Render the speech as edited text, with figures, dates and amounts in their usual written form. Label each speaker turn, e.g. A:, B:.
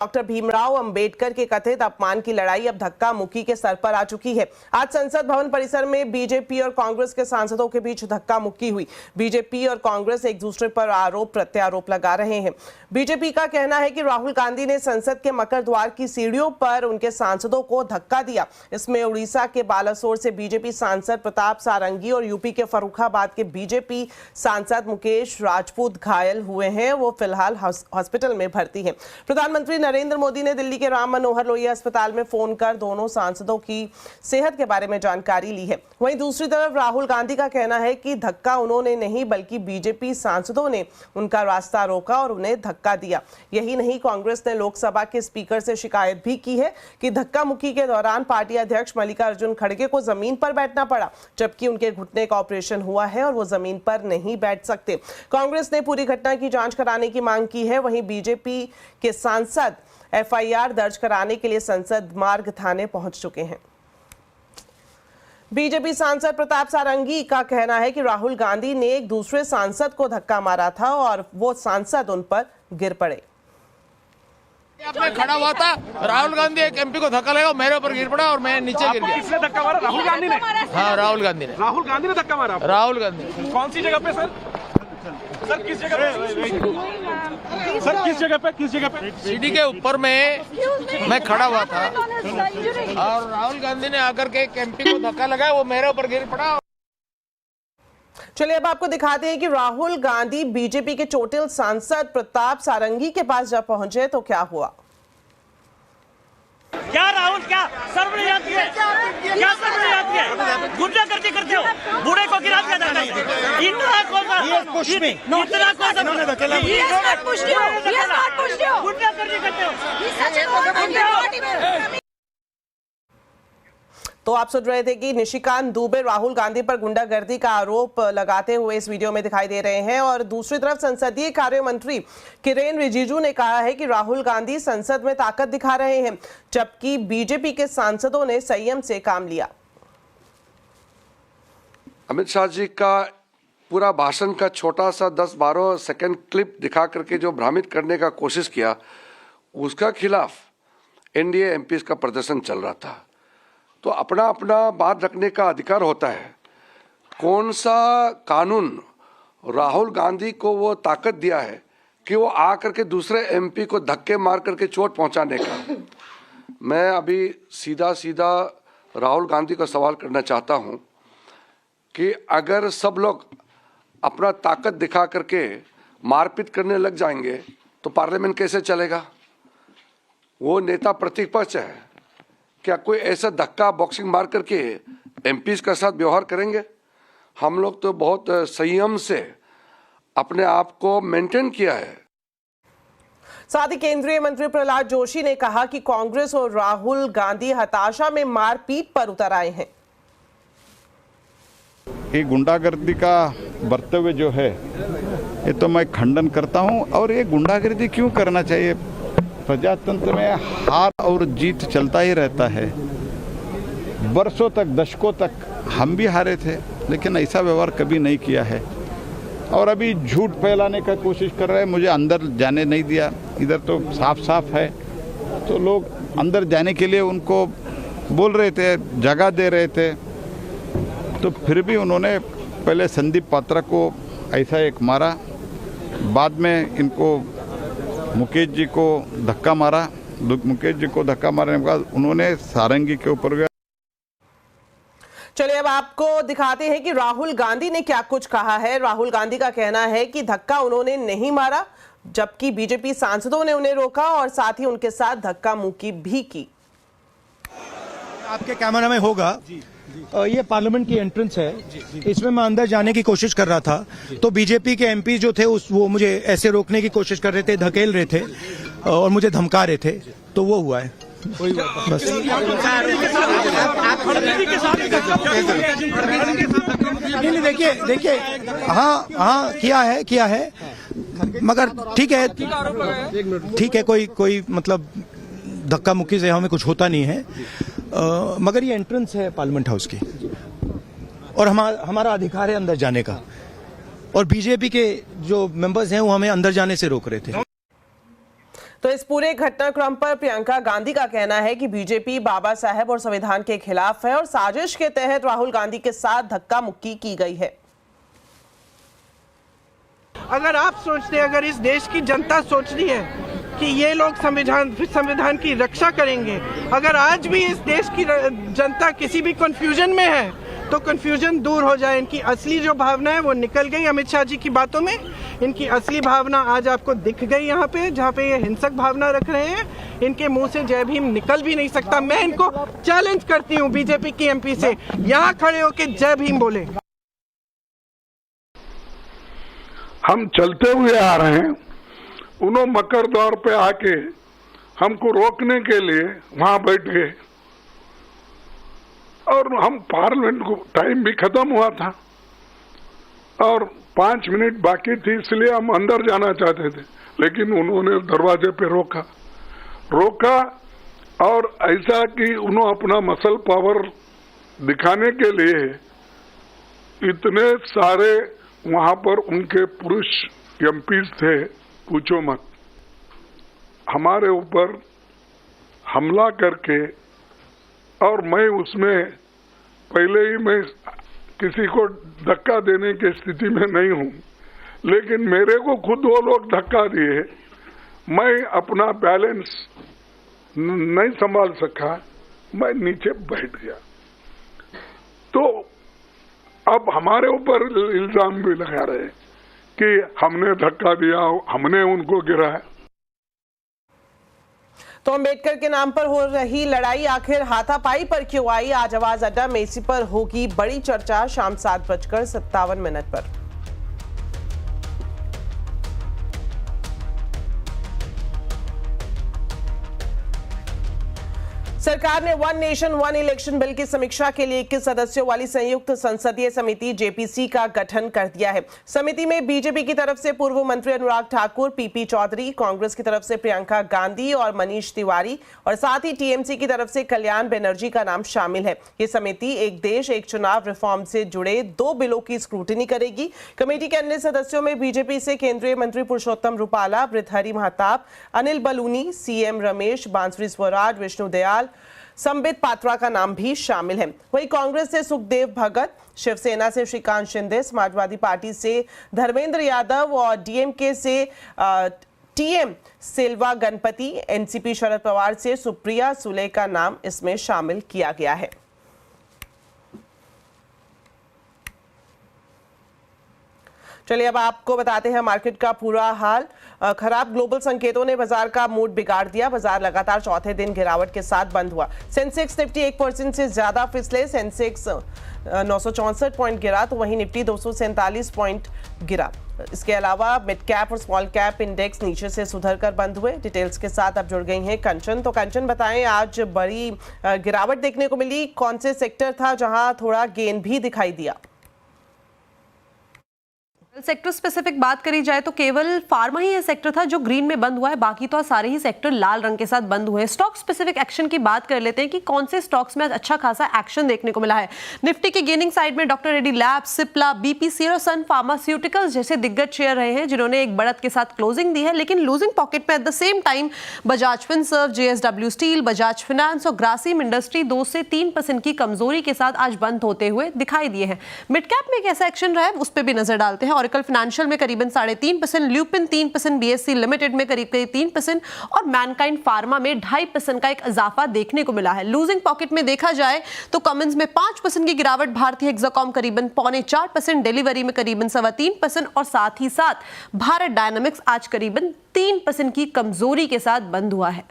A: Doctor Bhimrao Ambedkar के कथित अपमान की लड़ाई अब धक्का मुक्की के स्तर पर आ चुकी है। आज संसद भवन परिसर में बीजेपी और कांग्रेस के सांसदों के बीच धक्का मुक्की हुई। बीजेपी और कांग्रेस एक दूसरे पर आरोप प्रत्यारोप लगा रहे हैं। बीजेपी का कहना है कि राहुल गांधी ने संसद के मकर द्वार की सीढ़ियों पर उनके सांसदों को धक्का दिया। इसमें उड़ीसा के बालासोर से बीजेपी सांसद प्रताप सारंगी और यूपी के फर्रुखाबाद के बीजेपी सांसद मुकेश राजपूत घायल हुए हैं। वो फिलहाल हॉस्पिटल में भर्ती हैं। प्रधानमंत्री नरेंद्र मोदी ने दिल्ली के राम मनोहर लोहिया अस्पताल में फोन कर दोनों सांसदों की सेहत के बारे में जानकारी ली है। वहीं दूसरी तरफ राहुल गांधी का कहना है कि धक्का उन्होंने नहीं बल्कि बीजेपी सांसदों ने उनका रास्ता रोका और उन्हें धक्का दिया। यही नहीं, कांग्रेस ने लोकसभा के स्पीकर से शिकायत भी की है कि धक्का मुक्की के दौरान पार्टी अध्यक्ष मल्लिकार्जुन खड़गे को जमीन पर बैठना पड़ा, जबकि उनके घुटने का ऑपरेशन हुआ है और वो जमीन पर नहीं बैठ सकते। कांग्रेस ने पूरी घटना की जांच कराने की मांग की है। वहीं बीजेपी के सांसद एफआईआर दर्ज कराने के लिए संसद मार्ग थाने पहुंच चुके हैं। बीजेपी सांसद प्रताप सारंगी का कहना है कि राहुल गांधी ने एक दूसरे सांसद को धक्का मारा था और वो सांसद उन पर गिर पड़े।
B: मैं खड़ा हुआ था, राहुल गांधी एक एमपी को धक्का लगा, मेरे ऊपर गिर पड़ा और मैं नीचे गिर गया।
C: किसने धक्का मारा? राहुल गांधी ने?
B: हाँ, राहुल गांधी ने।
C: राहुल गांधी ने धक्का मारा?
B: राहुल गांधी।
C: कौन सी जगह पे सर? सर किस जगह पे? सर किस जगह पे? किस जगह पे?
B: सीढ़ी के ऊपर में मैं खड़ा हुआ था और राहुल गांधी ने आकर के एक एमपी को धक्का लगाया, वो मेरे ऊपर गिर पड़ा।
A: चलिए अब आपको दिखाते हैं कि राहुल गांधी बीजेपी के चोटिल सांसद प्रताप सारंगी के पास जब पहुंचे तो क्या हुआ।
D: क्या राहुल, क्या शर्म नहीं आती है? क्या शर्म नहीं आती है? गुंडागर्दी करते हो, बूढ़े को गिरा दिया जाता है। इतना कौन गुंडागर्दी करते हो?
A: तो आप सुन रहे थे कि निशिकांत दुबे राहुल गांधी पर गुंडागर्दी का आरोप लगाते हुए इस वीडियो में दिखाई दे रहे हैं। और दूसरी तरफ संसदीय कार्य मंत्री किरेन रिजिजू ने कहा है कि राहुल गांधी संसद में ताकत दिखा रहे हैं, जबकि बीजेपी के सांसदों ने संयम से काम लिया।
E: अमित शाह जी का पूरा भाषण का छोटा सा 10-12 सेकंड क्लिप दिखा करके जो भ्रमित करने का कोशिश किया, उसका खिलाफ एनडीए एमपीज का प्रदर्शन चल रहा था। तो अपना अपना बात रखने का अधिकार होता है। कौन सा कानून राहुल गांधी को वो ताकत दिया है कि वो आकर के दूसरे एमपी को धक्के मार करके चोट पहुंचाने का। मैं अभी सीधा सीधा राहुल गांधी को सवाल करना चाहता हूं कि अगर सब लोग अपना ताकत दिखा करके मारपीट करने लग जाएंगे तो पार्लियामेंट कैसे चलेगा? वो नेता प्रतिपक्ष है, क्या कोई ऐसा धक्का बॉक्सिंग मार करके एमपीज के साथ व्यवहार करेंगे? हम लोग तो बहुत संयम से अपने आप को मेंटेन किया है।
A: साथ ही केंद्रीय मंत्री प्रहलाद जोशी ने कहा कि कांग्रेस और राहुल गांधी हताशा में मारपीट पर उतर आए हैं।
F: ये गुंडागर्दी का बर्तव्य जो है, ये तो मैं खंडन करता हूं। और ये गुंडागर्दी क्यों करना चाहिए? प्रजातंत्र में हार और जीत चलता ही रहता है। वर्षों तक, दशकों तक हम भी हारे थे, लेकिन ऐसा व्यवहार कभी नहीं किया है। और अभी झूठ फैलाने का कोशिश कर रहे हैं, मुझे अंदर जाने नहीं दिया। इधर तो साफ साफ है, तो लोग अंदर जाने के लिए उनको बोल रहे थे, जगह दे रहे थे। तो फिर भी उन्होंने पहले संदीप पात्रा को ऐसा एक मारा, बाद में इनको मुकेश जी को धक्का मारा। मुकेश जी को धक्का मारने के बाद उन्होंने सारंगी के ऊपर गया।
A: चलिए अब आपको दिखाते हैं कि राहुल गांधी ने क्या कुछ कहा है। राहुल गांधी का कहना है कि धक्का उन्होंने नहीं मारा, जबकि बीजेपी सांसदों ने उन्हें रोका और साथ ही उनके साथ धक्का मुक्की भी की।
G: आपके कैमरा में होगा, ये पार्लियामेंट की एंट्रेंस है, इसमें मैं अंदर जाने की कोशिश कर रहा था, तो बीजेपी के एमपी जो थे वो मुझे ऐसे रोकने की कोशिश कर रहे थे, धकेल रहे थे और मुझे धमका रहे थे, तो वो हुआ है। बस नहीं, देखिए हाँ किया है, मगर ठीक है, कोई मतलब धक्का मुक्की से हमें कुछ होता नहीं है। मगर ये एंट्रेंस है पार्लियामेंट हाउस की और हमारा अधिकार है अंदर जाने का, और बीजेपी के जो मेंबर्स हैं वो हमें अंदर जाने से रोक रहे थे।
A: तो इस पूरे घटनाक्रम पर प्रियंका गांधी का कहना है कि बीजेपी बाबा साहब और संविधान के खिलाफ है और साजिश के तहत राहुल गांधी के साथ धक्का मुक्की की गई है।
H: अगर आप सोचते हैं, अगर इस देश की जनता सोच रही है कि ये लोग संविधान की रक्षा करेंगे, अगर आज भी इस देश की जनता किसी भी कंफ्यूजन में है तो कंफ्यूजन दूर हो जाए। इनकी असली जो भावना है वो निकल गई अमित शाह जी की बातों में। इनकी असली भावना आज आपको दिख गई यहाँ पे, जहाँ पे ये हिंसक भावना रख रहे हैं। इनके मुंह से जय भीम निकल भी नहीं सकता। मैं इनको चैलेंज करती हूँ बीजेपी की एमपी से, यहाँ खड़े होकर जय भीम बोले।
I: हम चलते हुए आ रहे हैं, उन्होंने मकर दौर पे आके हमको रोकने के लिए वहां बैठ गए और हम पार्लियामेंट को टाइम भी खत्म हुआ था और 5 मिनट बाकी थी, इसलिए हम अंदर जाना चाहते थे, लेकिन उन्होंने दरवाजे पे रोका और ऐसा कि उन्होंने अपना मसल पावर दिखाने के लिए इतने सारे वहां पर उनके पुरुष एमपीज थे, पूछो मत। हमारे ऊपर हमला करके, और मैं उसमें पहले ही मैं किसी को धक्का देने की स्थिति में नहीं हूं, लेकिन मेरे को खुद वो लोग धक्का दिए, मैं अपना बैलेंस नहीं संभाल सका, मैं नीचे बैठ गया। तो अब हमारे ऊपर इल्जाम भी लगा रहे कि हमने धक्का दिया, हमने उनको गिराया।
A: तो अम्बेडकर के नाम पर हो रही लड़ाई आखिर हाथापाई पर क्यों आई? आज आवाज अड्डा में इसी पर होगी बड़ी चर्चा शाम 7:57 पर। सरकार ने one nation one election bill की समीक्षा के लिए 21 सदस्यों वाली संयुक्त संसदीय समिति जेपीसी का गठन कर दिया है। समिति में बीजेपी की तरफ से पूर्व मंत्री अनुराग ठाकुर, पीपी चौधरी, कांग्रेस की तरफ से प्रियंका गांधी और मनीष तिवारी और साथ ही टीएमसी की तरफ से कल्याण बनर्जी का नाम शामिल है। ये समिति एक देश एक चुनाव रिफॉर्म से जुड़े 2 बिलों की स्क्रूटिनी करेगी। कमेटी के अन्य सदस्यों में बीजेपी से केंद्रीय मंत्री पुरुषोत्तम रुपाला, भृतहरि महताब, अनिल बलूनी, सीएम रमेश, बांसुरी स्वराज, विष्णु दयाल, संबित पात्रा का नाम भी शामिल है। वहीं कांग्रेस से सुखदेव भगत, शिवसेना से श्रीकांत शिंदे, समाजवादी पार्टी से धर्मेंद्र यादव और डीएमके से टीएम सिल्वा गणपति, एनसीपी शरद पवार से सुप्रिया सुले का नाम इसमें शामिल किया गया है। चलिए अब आपको बताते हैं मार्केट का पूरा हाल। खराब ग्लोबल संकेतों ने बाजार का मूड बिगाड़ दिया। बाजार लगातार चौथे दिन गिरावट के साथ बंद हुआ। सेंसेक्स निफ्टी 1% से ज्यादा फिसले। सेंसेक्स 964 पॉइंट गिरा तो वहीं निफ्टी 247 पॉइंट गिरा। इसके अलावा मिड कैप और स्मॉल कैप इंडेक्स नीचे से सुधर कर बंद हुए। डिटेल्स के साथ अब जुड़ गई हैं कंचन। तो कंचन बताएं, आज बड़ी गिरावट देखने को मिली, कौन से सेक्टर था जहां थोड़ा गेन भी दिखाई दिया?
J: सेक्टर स्पेसिफिक बात करी जाए तो केवल फार्मा ही ये सेक्टर था जो ग्रीन में बंद हुआ है, बाकी तो सारे ही सेक्टर लाल रंग के साथ बंद हुए हैं। स्टॉक स्पेसिफिक एक्शन की बात कर लेते हैं कि कौन से स्टॉक्स में अच्छा खासा एक्शन देखने को मिला है। निफ्टी की गेनिंग साइड में doctor Reddy labs, Cipla, BPCL और सन फार्मास्यूटिकल्स जैसे दिग्गज शेयर रहे हैं जिन्होंने एक बढ़त के साथ क्लोजिंग दी है, लेकिन लूजिंग पॉकेट में at the same time Bajaj Finserv, JSW steel, Bajaj finance और ग्रासिम इंडस्ट्री 2 से 3% की कमजोरी के साथ आज बंद होते हुए दिखाई दिए हैं। मिड कैप में कैसा एक्शन रहा है उस पर भी नजर डालते हैं। ऑरेकल फाइनेंशियल में करीबन 3.5%, ल्यूपिन 3%, बीएससी लिमिटेड में करीब 3% और मैनकाइंड फार्मा में 2.5% का एक इजाफा देखने को मिला है। लूजिंग पॉकेट में देखा जाए तो कमिंस में 5% की गिरावट, भारतीय हेक्साकॉम करीबन 4.25%, डिलीवरी में करीबन 3.25% और साथ ही साथ भारत डायनामिक्स आज करीबन 3% की कमजोरी के साथ बंद हुआ है।